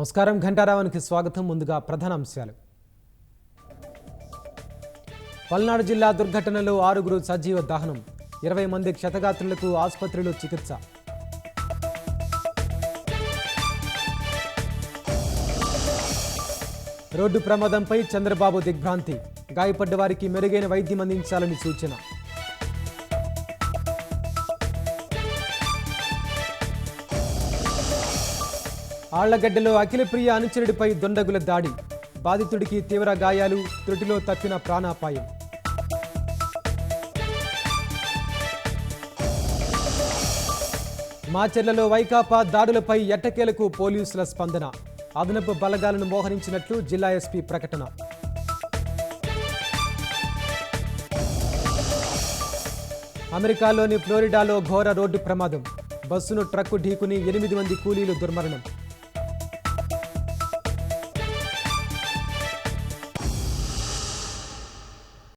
నమస్కారం. ఘంటారావానికి స్వాగతం. ముందుగా ప్రధాన అంశాలు. పల్నాడు జిల్లా దుర్ఘటనలో 6గురు సజీవ దహనం, 20 మంది క్షతగాత్రులకు ఆసుపత్రిలో చికిత్స. రోడ్డు ప్రమాదంపై చంద్రబాబు దిగ్భ్రాంతి, గాయపడ్డ వారికి మెరుగైన వైద్యం అందించాలని సూచన. ఆళ్లగడ్డలో అఖిలప్రియ అనుచరుడిపై దొండగుల దాడి, బాధితుడికి తీవ్ర గాయాలు, త్రుటిలో తప్పిన ప్రాణాపాయం. మాచెర్లలో వైకాపా దాడులపై ఎట్టకేలకు పోలీసుల స్పందన, అదనపు బలగాలను మోహరించినట్లు జిల్లా ఎస్పీ ప్రకటన. అమెరికాలోని ఫ్లోరిడాలో ఘోర రోడ్డు ప్రమాదం, బస్సును ట్రక్కు ఢీకుని 8 మంది కూలీలు దుర్మరణం.